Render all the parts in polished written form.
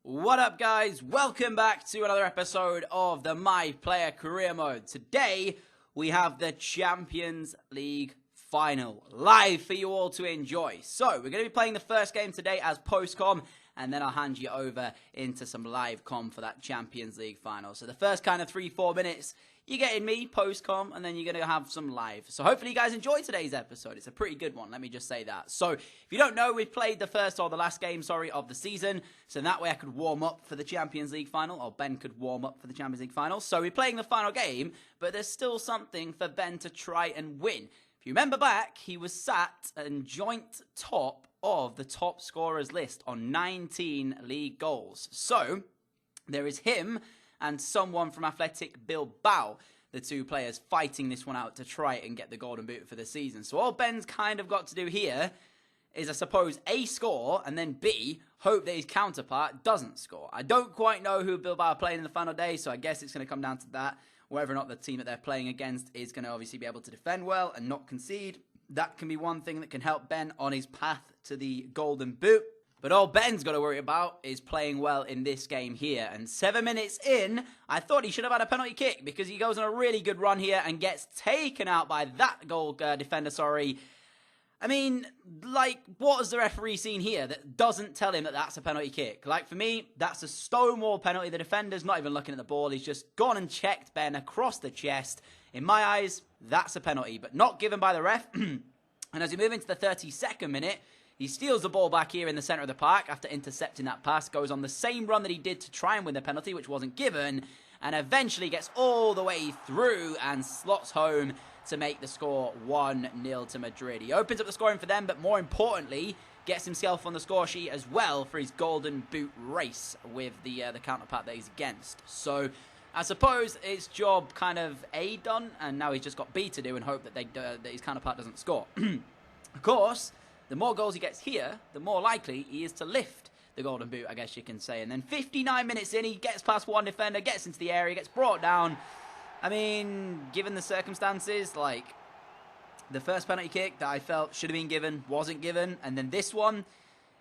What up, guys? Welcome back to another episode of the My Player Career Mode. Today, we have the Champions League final live for you all to enjoy. So, we're going to be playing the first game today as post-com, and then I'll hand you over into some live com for that Champions League final. So, the first kind of 3-4 minutes, you're getting me post-com, and then you're going to have some live. So hopefully you guys enjoy today's episode. It's a pretty good one, let me just say that. So if you don't know, we've played the last game of the season. So that way I could warm up for the Champions League final, or Ben could warm up for the Champions League final. So we're playing the final game, but there's still something for Ben to try and win. If you remember back, he was sat in joint top of the top scorers list on 19 league goals. So there is him and someone from Athletic Bilbao, the two players fighting this one out to try and get the golden boot for the season. So all Ben's kind of got to do here is, I suppose, A, score, and then B, hope that his counterpart doesn't score. I don't quite know who Bilbao are playing in the final day, so I guess it's going to come down to that. Whether or not the team that they're playing against is going to obviously be able to defend well and not concede. That can be one thing that can help Ben on his path to the golden boot. But all Ben's got to worry about is playing well in this game here. And 7 minutes in, I thought he should have had a penalty kick because he goes on a really good run here and gets taken out by that goal defender, I mean, like, what has the referee seen here that doesn't tell him that that's a penalty kick? Like, for me, that's a stonewall penalty. The defender's not even looking at the ball. He's just gone and checked Ben across the chest. In my eyes, that's a penalty, but not given by the ref. And as we move into the 32nd minute, he steals the ball back here in the centre of the park after intercepting that pass, goes on the same run that he did to try and win the penalty, which wasn't given, and eventually gets all the way through and slots home to make the score 1-0 to Madrid. He opens up the scoring for them, but more importantly, gets himself on the score sheet as well for his golden boot race with the counterpart that he's against. So I suppose his job kind of A done, and now he's just got B to do and hope that his counterpart doesn't score. Of course, the more goals he gets here, the more likely he is to lift the golden boot, I guess you can say. And then 59 minutes in, he gets past one defender, gets into the area, gets brought down. I mean, given the circumstances, like, the first penalty kick that I felt should have been given wasn't given. And then this one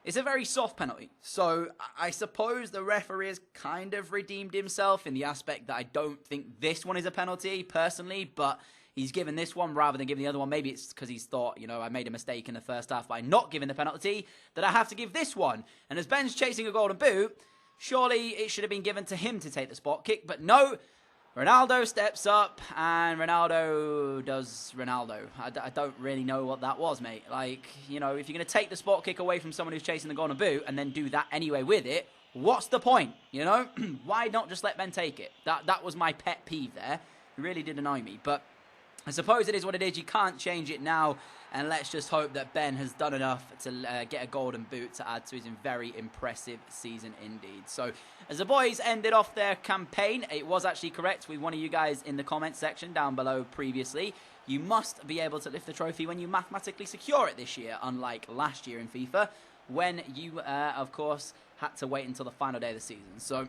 is a very soft penalty. So I suppose the referee has kind of redeemed himself in the aspect that I don't think this one is a penalty, personally, but he's given this one rather than giving the other one. Maybe it's because he's thought, you know, I made a mistake in the first half by not giving the penalty, that I have to give this one. And as Ben's chasing a golden boot, surely it should have been given to him to take the spot kick. But no, Ronaldo steps up and Ronaldo does Ronaldo. I don't really know what that was, mate. Like, you know, if you're going to take the spot kick away from someone who's chasing the golden boot and then do that anyway with it, what's the point, you know? Why not just let Ben take it? That was my pet peeve there. It really did annoy me, but I suppose it is what it is. You can't change it now, and let's just hope that Ben has done enough to get a golden boot to add to his very impressive season indeed. So, as the boys ended off their campaign, it was actually correct with one of you guys in the comment section down below previously. You must be able to lift the trophy when you mathematically secure it this year, unlike last year in FIFA, when you, of course, had to wait until the final day of the season. So,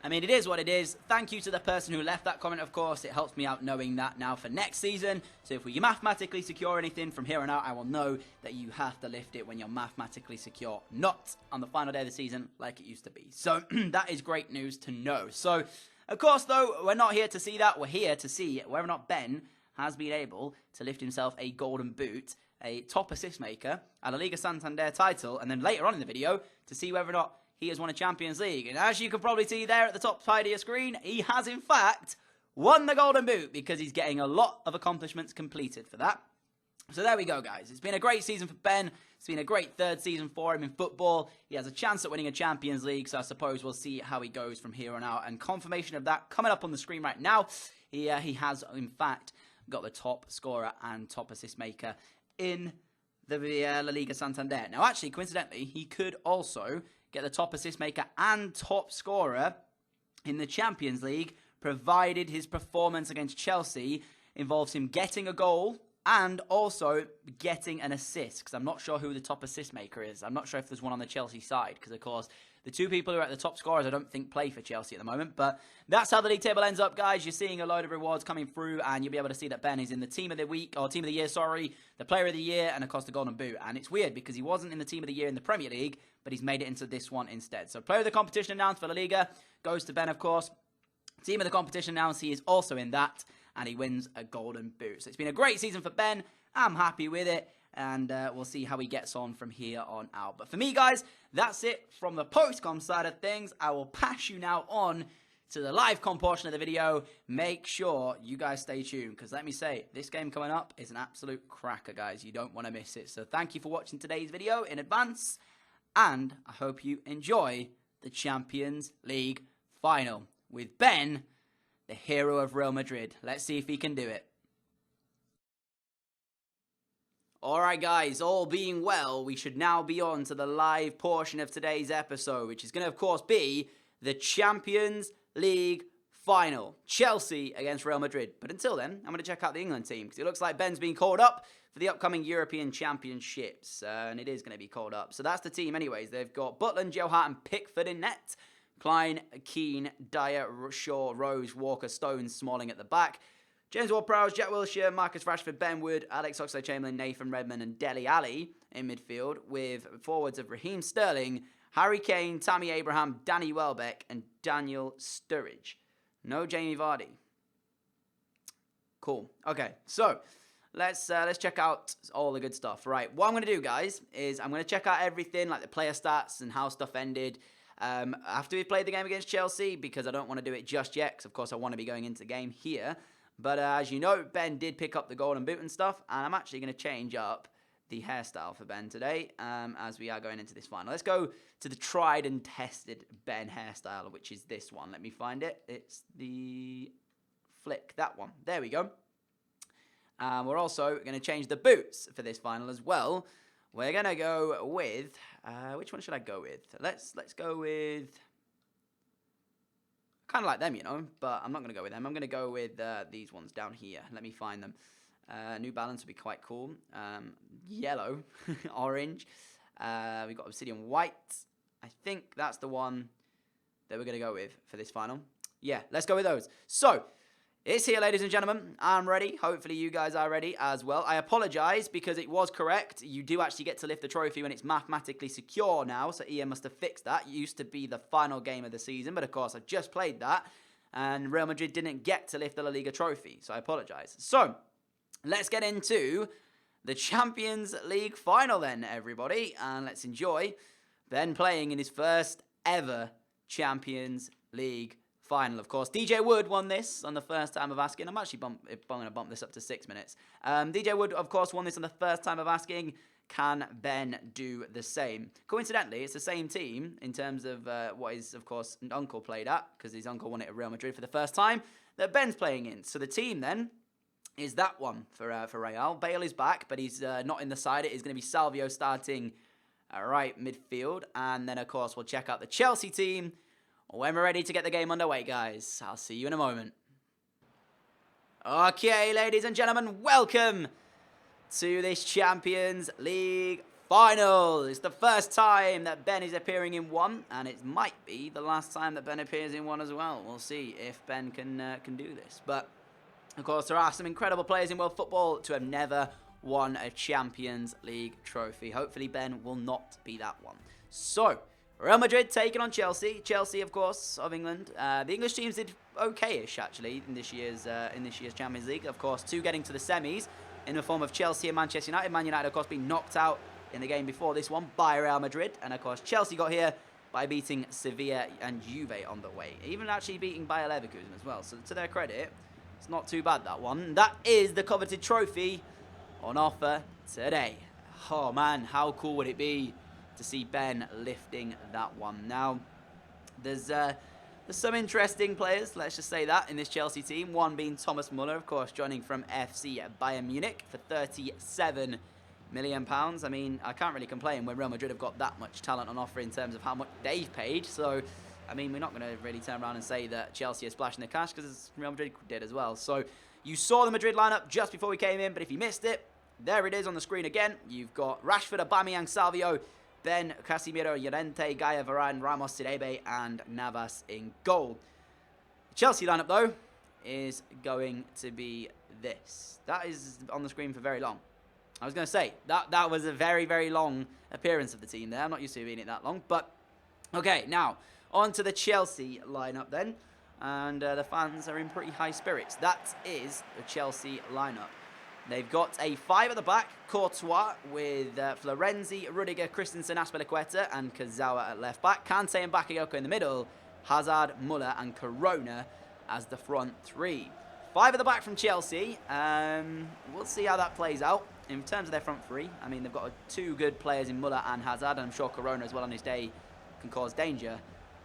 I mean, it is what it is. Thank you to the person who left that comment, of course. It helps me out knowing that now for next season. So if we mathematically secure anything from here on out, I will know that you have to lift it when you're mathematically secure, not on the final day of the season like it used to be. So that is great news to know. So, of course, though, we're not here to see that. We're here to see whether or not Ben has been able to lift himself a golden boot, a top assist maker, a La Liga Santander title, and then later on in the video to see whether or not he has won a Champions League. And as you can probably see there at the top side of your screen, he has in fact won the golden boot because he's getting a lot of accomplishments completed for that. So there we go, guys. It's been a great season for Ben. It's been a great third season for him in football. He has a chance at winning a Champions League, so I suppose we'll see how he goes from here on out. And confirmation of that coming up on the screen right now. He has, in fact, got the top scorer and top assist maker in the La Liga Santander. Now, actually, coincidentally, he could also get the top assist maker and top scorer in the Champions League, provided his performance against Chelsea involves him getting a goal and also getting an assist, because I'm not sure who the top assist maker is. I'm not sure if there's one on the Chelsea side, because, of course, The two people who are at the top scorers, I don't think, play for Chelsea at the moment. But that's how the league table ends up, guys. You're seeing a load of rewards coming through, and you'll be able to see that Ben is in the team of the week, or team of the year, sorry, the player of the year, and of course the golden boot. And it's weird because he wasn't in the team of the year in the Premier League, but he's made it into this one instead. So player of the competition announced for La Liga goes to Ben, of course. Team of the competition announced, he is also in that, and he wins a golden boot. So it's been a great season for Ben. I'm happy with it. And we'll see how he gets on from here on out. But for me, guys, that's it from the post-com side of things. I will pass you now on to the live com portion of the video. Make sure you guys stay tuned, because let me say, this game coming up is an absolute cracker, guys. You don't want to miss it. So thank you for watching today's video in advance, and I hope you enjoy the Champions League final with Ben, the hero of Real Madrid. Let's see if he can do it. Alright guys, all being well, we should now be on to the live portion of today's episode, which is going to, of course, be the Champions League final. Chelsea against Real Madrid. But until then, I'm going to check out the England team, because it looks like Ben's being called up for the upcoming European Championships, and it is going to be called up. So that's the team anyways. They've got Butland, Joe Hart and Pickford in net. Klein, Keane, Dyer, Shaw, Rose, Walker, Stones, Smalling at the back. James Ward-Prowse, Jack Wilshere, Marcus Rashford, Ben Wood, Alex Oxlade-Chamberlain, Nathan Redmond and Dele Alli in midfield, with forwards of Raheem Sterling, Harry Kane, Tammy Abraham, Danny Welbeck and Daniel Sturridge. No Jamie Vardy. Cool. Okay, so let's check out all the good stuff. Right, what I'm going to do, guys, is I'm going to check out everything, like the player stats and how stuff ended, after we've played the game against Chelsea, because I don't want to do it just yet, because of course I want to be going into the game here. But as you know, Ben did pick up the golden boot and stuff, and I'm actually going to change up the hairstyle for Ben today, as we are going into this final. Let's go to the tried and tested Ben hairstyle, which is this one. Let me find it. It's the flick, that one. There we go. We're also going to change the boots for this final as well. We're going to go with, which one should I go with? Let's go with, kind of like them, you know, but I'm not going to go with them. I'm going to go with these ones down here. Let me find them. New Balance would be quite cool. Yellow, orange. We've got Obsidian White. I think that's the one that we're going to go with for this final. Yeah, let's go with those. So, it's here, ladies and gentlemen. I'm ready. Hopefully you guys are ready as well. I apologise because it was correct. You do actually get to lift the trophy when it's mathematically secure now. So Ian must have fixed that. It used to be the final game of the season. But of course, I've just played that. And Real Madrid didn't get to lift the La Liga trophy. So I apologise. So, let's get into the Champions League final then, everybody. And let's enjoy Ben playing in his first ever Champions League final. Of course, DJ Wood won this on the first time of asking. I'm actually going to bump this up to 6 minutes. DJ Wood, of course, won this on the first time of asking. Can Ben do the same? Coincidentally, it's the same team in terms of what his, of course, uncle played at, because his uncle won it at Real Madrid for the first time, that Ben's playing in. So the team then is that one for Real. Bale is back, but he's not in the side. It is going to be Salvio starting right midfield. And then, of course, we'll check out the Chelsea team when we're ready to get the game underway, guys. I'll see you in a moment. Okay, ladies and gentlemen, welcome to this Champions League final. It's the first time that Ben is appearing in one, and it might be the last time that Ben appears in one as well. We'll see if Ben can do this. But, of course, there are some incredible players in world football to have never won a Champions League trophy. Hopefully, Ben will not be that one. So, Real Madrid taking on Chelsea. Chelsea, of course, of England. The English teams did okay-ish, actually, in this year's Champions League. Of course, two getting to the semis in the form of Chelsea and Manchester United. Man United, of course, being knocked out in the game before this one by Real Madrid. And, of course, Chelsea got here by beating Sevilla and Juve on the way. Even actually beating Bayer Leverkusen as well. So, to their credit, it's not too bad, that one. That is the coveted trophy on offer today. Oh, man, how cool would it be to see Ben lifting that one. Now, there's some interesting players, let's just say that, in this Chelsea team. One being Thomas Muller, of course, joining from FC Bayern Munich for £37 million. I mean, I can't really complain when Real Madrid have got that much talent on offer in terms of how much they've paid. So, I mean, we're not going to really turn around and say that Chelsea is splashing the cash, because Real Madrid did as well. So, you saw the Madrid lineup just before we came in, but if you missed it, there it is on the screen again. You've got Rashford, Aubameyang, Salvio, Ben, Casemiro, Llorente, Gaia, Varane, Ramos, Sirebe, and Navas in goal. The Chelsea lineup, though, is going to be this. That is on the screen for very long. I was going to say, that was a very, very long appearance of the team there. I'm not used to being it that long. But, okay, now, on to the Chelsea lineup then. And the fans are in pretty high spirits. That is the Chelsea lineup. They've got a 5 at the back, Courtois with Florenzi, Rudiger, Christensen, Azpilicueta, and Kazawa at left back. Kante and Bakayoko in the middle, Hazard, Muller, and Corona as the front 3. 5 at the back from Chelsea. We'll see how that plays out in terms of their front 3. I mean, they've got 2 good players in Muller and Hazard, and I'm sure Corona as well on his day can cause danger.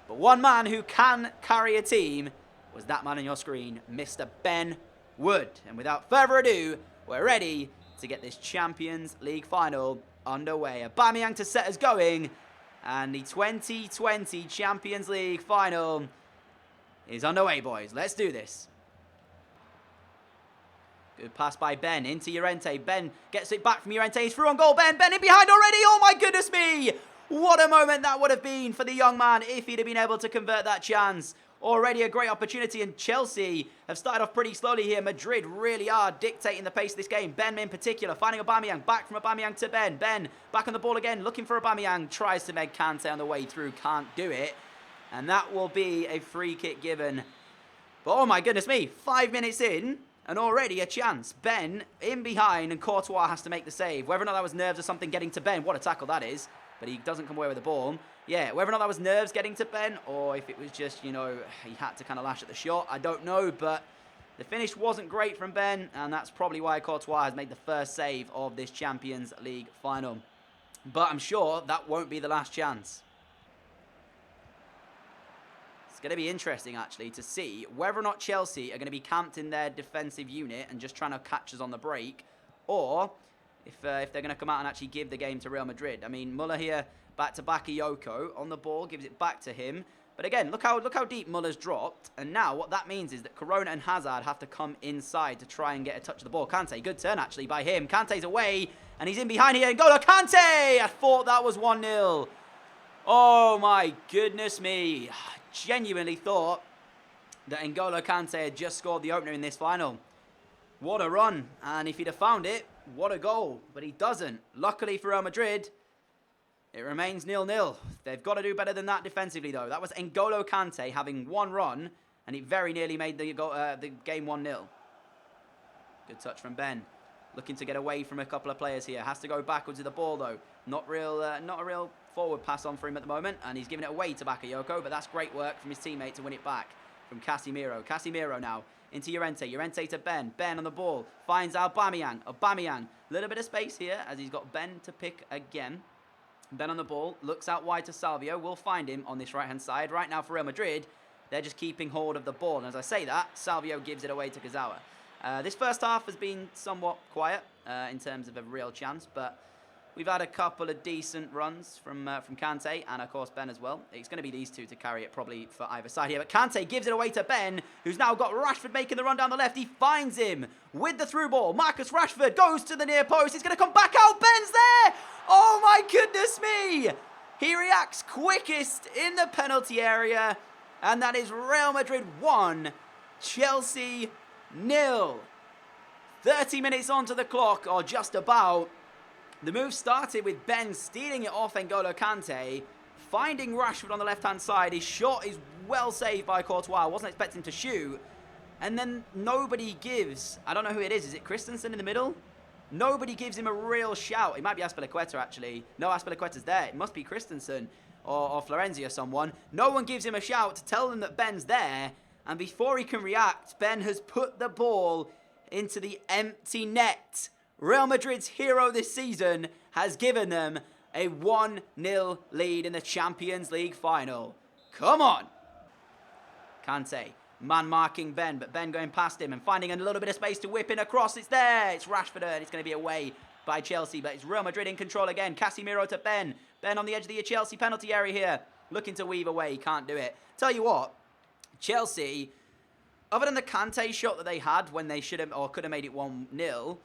But one man who can carry a team was that man on your screen, Mr. Ben Wood. And without further ado, we're ready to get this Champions League final underway. Aubameyang to set us going. And the 2020 Champions League final is underway, boys. Let's do this. Good pass by Ben into Llorente. Ben gets it back from Llorente. He's through on goal. Ben in behind already. Oh, my goodness me. What a moment that would have been for the young man if he'd have been able to convert that chance. Already a great opportunity, and Chelsea have started off pretty slowly here. Madrid really are dictating the pace of this game. Ben in particular, finding Aubameyang, back from Aubameyang to Ben. Ben back on the ball again, looking for Aubameyang, tries to make Kante on the way through, can't do it. And that will be a free kick given. But oh my goodness me, 5 minutes in, and already a chance. Ben in behind, and Courtois has to make the save. Whether or not that was nerves or something getting to Ben, what a tackle that is. But he doesn't come away with the ball. Yeah, whether or not that was nerves getting to Ben, or if it was just, you know, he had to kind of lash at the shot, I don't know. But the finish wasn't great from Ben, and that's probably why Courtois has made the first save of this Champions League final. But I'm sure that won't be the last chance. It's going to be interesting, actually, to see whether or not Chelsea are going to be camped in their defensive unit and just trying to catch us on the break, or if they're going to come out and actually give the game to Real Madrid. I mean, Muller here back to Bakayoko on the ball, gives it back to him. But again, look how deep Muller's dropped. And now what that means is that Corona and Hazard have to come inside to try and get a touch of the ball. Kante, good turn actually by him. Kante's away, and he's in behind here. N'Golo Kante! I thought that was 1-0. Oh my goodness me. I genuinely thought that N'Golo Kante had just scored the opener in this final. What a run. And if he'd have found it, what a goal. But he doesn't. Luckily for Real Madrid, it remains 0-0. They've got to do better than that defensively, though. That was N'Golo Kante having one run, and it very nearly made the game 1-0. Good touch from Ben. Looking to get away from a couple of players here. Has to go backwards with the ball, though. Not a real forward pass on for him at the moment, and he's giving it away to Bakayoko, but that's great work from his teammate to win it back from Casemiro. Casemiro now into Llorente. Llorente to Ben. Ben on the ball. Finds Aubameyang. Aubameyang. A little bit of space here as he's got Ben to pick again. Ben on the ball, looks out wide to Salvio. We'll find him on this right-hand side. Right now for Real Madrid, they're just keeping hold of the ball. And as I say that, Salvio gives it away to Kazawa. This first half has been somewhat quiet in terms of a real chance, but we've had a couple of decent runs from Kante and, of course, Ben as well. It's going to be these two to carry it probably for either side here. But Kante gives it away to Ben, who's now got Rashford making the run down the left. He finds him with the through ball. Marcus Rashford goes to the near post. He's going to come back out. Ben's there. Oh, my goodness me. He reacts quickest in the penalty area. And that is Real Madrid 1, Chelsea 0. 30 minutes onto the clock, or just about. The move started with Ben stealing it off N'Golo Kante, finding Rashford on the left-hand side. His shot is well saved by Courtois. I wasn't expecting to shoot. And then nobody gives, I don't know who it is it Christensen in the middle? Nobody gives him a real shout. It might be Azpilicueta, actually. No, Azpilicueta's there. It must be Christensen or Florenzi or someone. No one gives him a shout to tell them that Ben's there. And before he can react, Ben has put the ball into the empty net. Real Madrid's hero this season has given them a 1-0 lead in the Champions League final. Come on. Kante, man marking Ben, but Ben going past him and finding a little bit of space to whip in across. It's there. It's Rashford, and it's going to be away by Chelsea, but it's Real Madrid in control again. Casemiro to Ben. Ben on the edge of the Chelsea penalty area here. Looking to weave away. Can't do it. Tell you what, Chelsea, other than the Kante shot that they had when they should have or could have made it 1-0,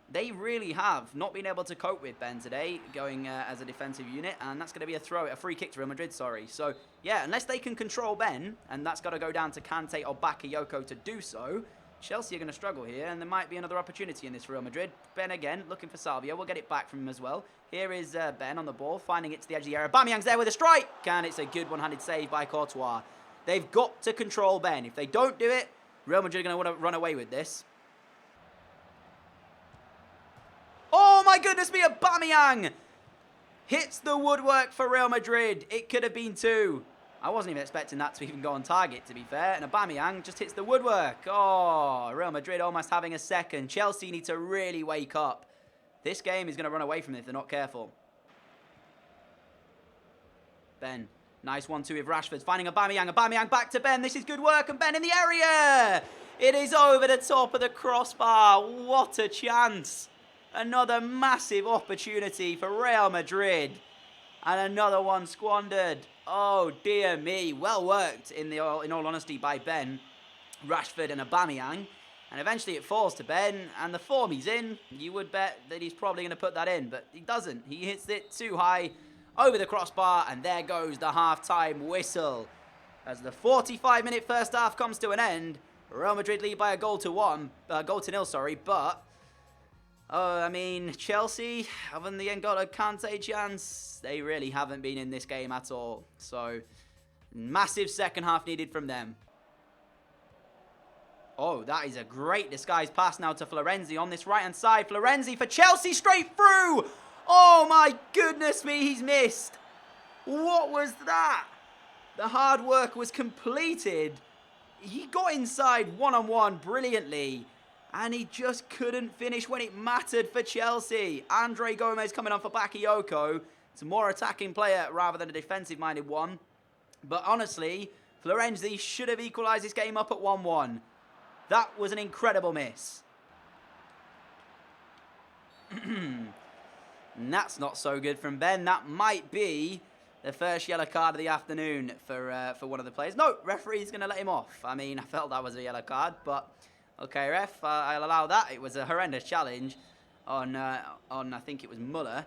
they really have not been able to cope with Ben today, going as a defensive unit, and that's going to be a free kick to Real Madrid, sorry. So, yeah, unless they can control Ben, and that's got to go down to Kante or Bakayoko to do so, Chelsea are going to struggle here, and there might be another opportunity in this Real Madrid. Ben again, looking for Salvio. We'll get it back from him as well. Here is Ben on the ball, finding it to the edge of the area. Aubameyang's there with a strike, and it's a good one-handed save by Courtois. They've got to control Ben. If they don't do it, Real Madrid are going to want to run away with this. Oh my goodness me, Aubameyang hits the woodwork for Real Madrid. It could have been 2. I wasn't even expecting that to even go on target, to be fair. And Aubameyang just hits the woodwork. Oh, Real Madrid almost having a second. Chelsea need to really wake up. This game is going to run away from it if they're not careful. Ben, nice 1-2 with Rashford. Finding Aubameyang. Aubameyang back to Ben. This is good work. And Ben in the area. It is over the top of the crossbar. What a chance. Another massive opportunity for Real Madrid. And another one squandered. Oh, dear me. Well worked, in all honesty, by Ben, Rashford and Aubameyang. And eventually it falls to Ben. And the form he's in, you would bet that he's probably going to put that in. But he doesn't. He hits it too high over the crossbar. And there goes the half-time whistle. As the 45-minute first half comes to an end, Real Madrid lead by a goal to nil, sorry. But I mean, Chelsea, other than the N'Golo Kante chance, they really haven't been in this game at all. So, massive second half needed from them. Oh, that is a great disguised pass now to Florenzi on this right-hand side. Florenzi for Chelsea, straight through! Oh my goodness me, he's missed. What was that? The hard work was completed. He got inside one-on-one brilliantly. And he just couldn't finish when it mattered for Chelsea. Andre Gomez coming on for Bakayoko. It's a more attacking player rather than a defensive-minded one. But honestly, Florenzi should have equalised this game up at 1-1. That was an incredible miss. And that's not so good from Ben. That might be the first yellow card of the afternoon for one of the players. No, referee's going to let him off. I mean, I felt that was a yellow card, but okay, ref, I'll allow that. It was a horrendous challenge on I think it was Muller.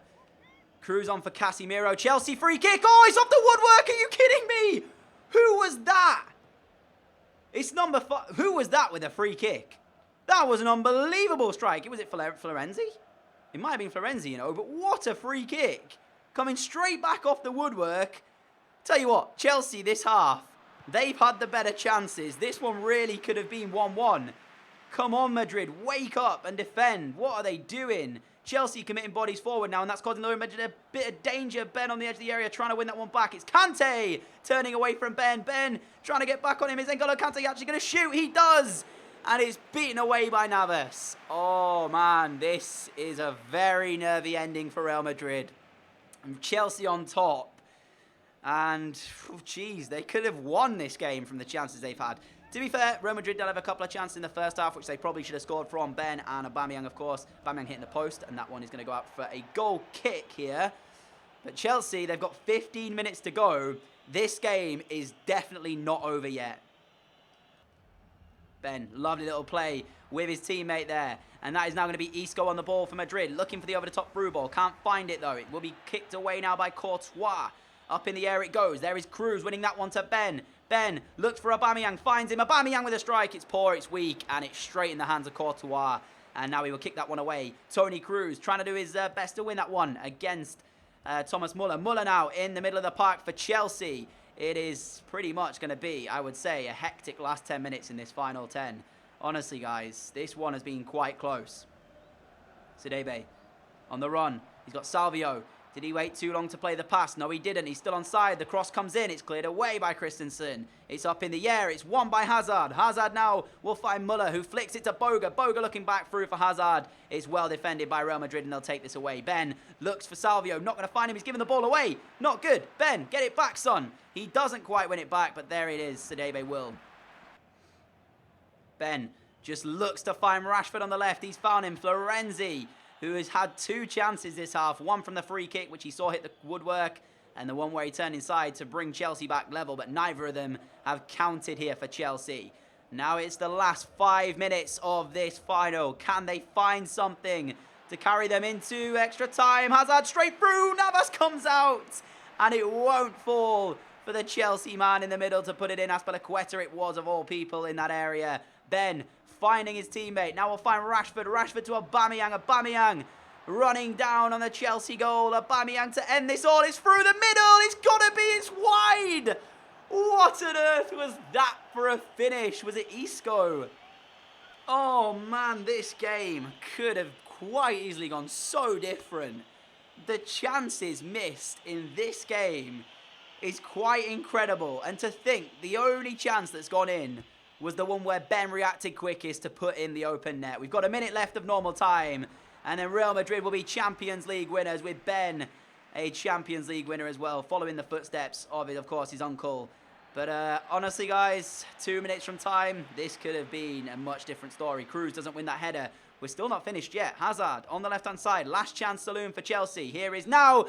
Cruz on for Casemiro. Chelsea free kick. Oh, it's off the woodwork. Are you kidding me? Who was that? It's number 5. Who was that with a free kick? That was an unbelievable strike. Was it Florenzi? It might have been Florenzi, you know, but what a free kick. Coming straight back off the woodwork. Tell you what, Chelsea this half, they've had the better chances. This one really could have been 1-1. Come on, Madrid, wake up and defend. What are they doing? Chelsea committing bodies forward now, and that's causing Madrid a bit of danger. Ben on the edge of the area trying to win that one back. It's Kante turning away from Ben. Ben trying to get back on him. Is N'Golo Kante actually going to shoot? He does. And it's beaten away by Navas. Oh, man, this is a very nervy ending for Real Madrid. And Chelsea on top. And, geez, they could have won this game from the chances they've had. To be fair, Real Madrid did have a couple of chances in the first half, which they probably should have scored from. Ben and Aubameyang, of course. Aubameyang hitting the post, and that one is going to go out for a goal kick here. But Chelsea, they've got 15 minutes to go. This game is definitely not over yet. Ben, lovely little play with his teammate there. And that is now going to be Isco on the ball for Madrid. Looking for the over-the-top through ball. Can't find it, though. It will be kicked away now by Courtois. Up in the air it goes. There is Cruz winning that one to Ben. Ben looks for Aubameyang, finds him. Aubameyang with a strike. It's poor, it's weak, and it's straight in the hands of Courtois. And now he will kick that one away. Toni Kroos trying to do his best to win that one against Thomas Muller. Muller now in the middle of the park for Chelsea. It is pretty much going to be, I would say, a hectic last 10 minutes in this final 10. Honestly, guys, this one has been quite close. Sidebe on the run. He's got Salvio. Did he wait too long to play the pass? No, he didn't. He's still onside. The cross comes in. It's cleared away by Christensen. It's up in the air. It's won by Hazard. Hazard now will find Muller, who flicks it to Boga. Boga looking back through for Hazard. It's well defended by Real Madrid, and they'll take this away. Ben looks for Salvio. Not going to find him. He's giving the ball away. Not good. Ben, get it back, son. He doesn't quite win it back, but there it is. Sidebe will. Ben just looks to find Rashford on the left. He's found him. Florenzi, who has had 2 chances this half. One from the free kick, which he saw hit the woodwork, and the one where he turned inside to bring Chelsea back level, but neither of them have counted here for Chelsea. Now it's the last 5 minutes of this final. Can they find something to carry them into extra time. Hazard straight through. Navas comes out. And it won't fall for the Chelsea man in the middle to put it in. Azpilicueta it was, of all people, in that area. Ben finding his teammate. Now we'll find Rashford. Rashford to Aubameyang. Aubameyang running down on the Chelsea goal. Aubameyang to end this all. It's through the middle. It's got to be. It's wide. What on earth was that for a finish? Was it Isco? Oh, man, this game could have quite easily gone so different. The chances missed in this game is quite incredible. And to think the only chance that's gone in was the one where Ben reacted quickest to put in the open net. We've got a minute left of normal time. And then Real Madrid will be Champions League winners with Ben a Champions League winner as well, following the footsteps of course, his uncle. But honestly, guys, 2 minutes from time, this could have been a much different story. Cruz doesn't win that header. We're still not finished yet. Hazard on the left-hand side. Last chance saloon for Chelsea. Here is now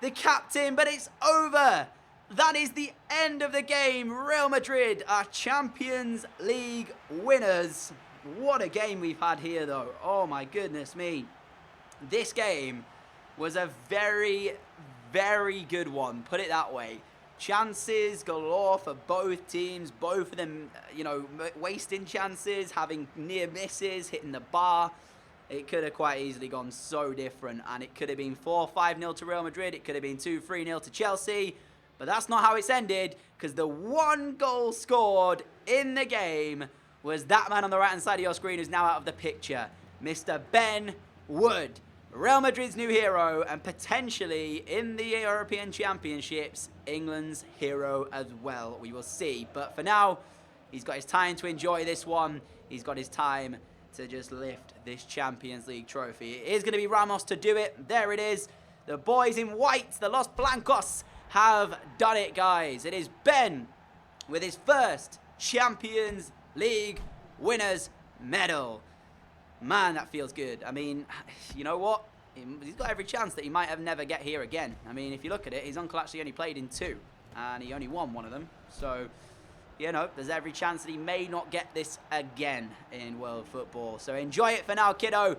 the captain, but it's over. That is the end of the game. Real Madrid are Champions League winners. What a game we've had here, though. Oh, my goodness me. This game was a very, very good one. Put it that way. Chances galore for both teams. Both of them, wasting chances, having near misses, hitting the bar. It could have quite easily gone so different. And it could have been 4-5-0 to Real Madrid. It could have been 2-3-0 to Chelsea. But that's not how it's ended, because the one goal scored in the game was that man on the right-hand side of your screen who's now out of the picture. Mr. Ben Wood. Real Madrid's new hero, and potentially in the European Championships, England's hero as well. We will see. But for now, he's got his time to enjoy this one. He's got his time to just lift this Champions League trophy. It is going to be Ramos to do it. There it is. The boys in white, the Los Blancos, have done it, guys. It is Ben with his first Champions League winners medal. Man, that feels good. I mean, you know what? He's got every chance that he might have never get here again. I mean, if you look at it, his uncle actually only played in 2, and he only won one of them. So, there's every chance that he may not get this again in world football. So enjoy it for now, kiddo,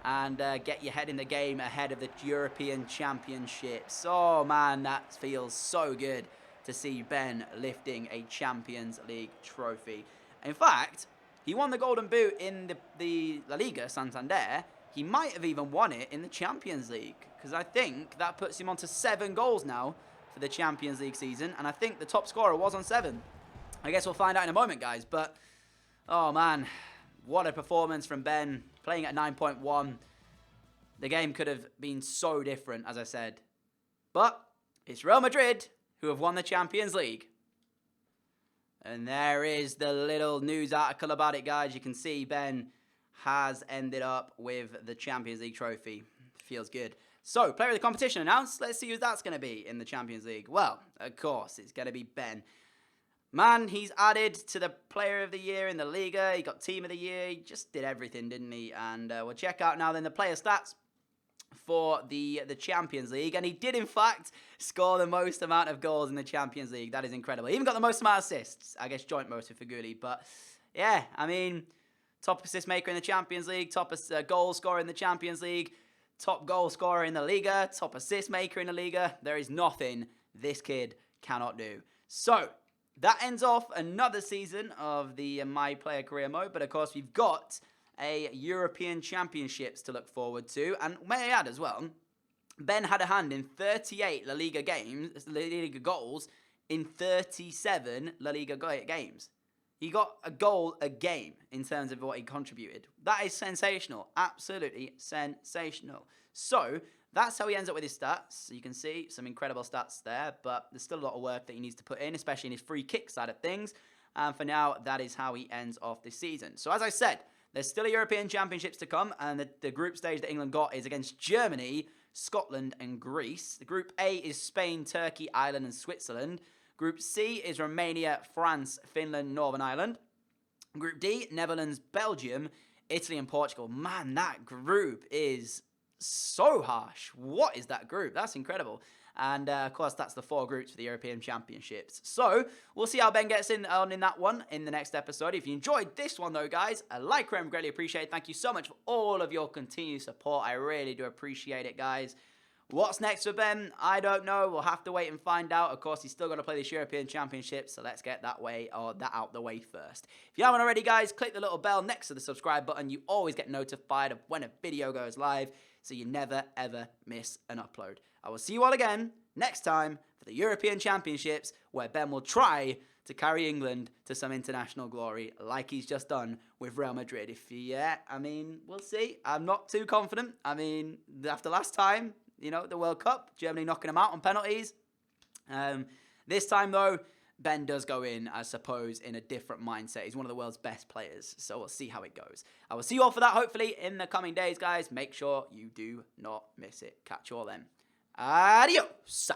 and get your head in the game ahead of the European Championships. Oh, man, that feels so good to see Ben lifting a Champions League trophy. In fact, he won the Golden Boot in the La Liga Santander. He might have even won it in the Champions League, because I think that puts him on to 7 goals now for the Champions League season, and I think the top scorer was on 7. I guess we'll find out in a moment, guys, but, oh man, what a performance from Ben, playing at 9.1. The game could have been so different, as I said, but it's Real Madrid who have won the Champions League. And there is the little news article about it, guys. You can see Ben has ended up with the Champions League trophy. Feels good. So, player of the competition announced. Let's see who that's going to be in the Champions League. Well, of course, it's going to be Ben. Man, he's added to the player of the year in the Liga. He got team of the year. He just did everything, didn't he? And we'll check out now then the player stats for the Champions League, and he did in fact score the most amount of goals in the Champions League. That is incredible. He even got the most amount of assists, I guess joint most with Figuli, but yeah, I mean, top assist maker in the Champions League, top goal scorer in the Champions League, top goal scorer in the Liga, top assist maker in the Liga. There is nothing this kid cannot do. So that ends off another season of the My Player Career Mode, but of course we've got a European Championships to look forward to. And may I add as well, Ben had a hand in 38 La Liga goals in 37 La Liga games. He got a goal a game in terms of what he contributed. That is sensational. Absolutely sensational. So that's how he ends up with his stats. You can see some incredible stats there, but there's still a lot of work that he needs to put in, especially in his free kick side of things. And for now, that is how he ends off this season. So as I said, there's still a European Championships to come, and the group stage that England got is against Germany, Scotland, and Greece. The Group A is Spain, Turkey, Ireland, and Switzerland. Group C is Romania, France, Finland, Northern Ireland. Group D, Netherlands, Belgium, Italy, and Portugal. Man, that group is so harsh. What is that group? That's incredible. And, of course, that's the 4 groups for the European Championships. So, we'll see how Ben gets in that one in the next episode. If you enjoyed this one, though, guys, a like, I'm greatly appreciated. Thank you so much for all of your continued support. I really do appreciate it, guys. What's next for Ben? I don't know. We'll have to wait and find out. Of course, he's still got to play this European Championship, so let's get that out the way first. If you haven't already, guys, click the little bell next to the subscribe button. You always get notified of when a video goes live, so you never, ever miss an upload. I will see you all again next time for the European Championships, where Ben will try to carry England to some international glory like he's just done with Real Madrid. We'll see. I'm not too confident. After last time, the World Cup, Germany knocking them out on penalties. This time, though, Ben does go in, I suppose, in a different mindset. He's one of the world's best players, so we'll see how it goes. I will see you all for that, hopefully, in the coming days, guys. Make sure you do not miss it. Catch you all then. Adios!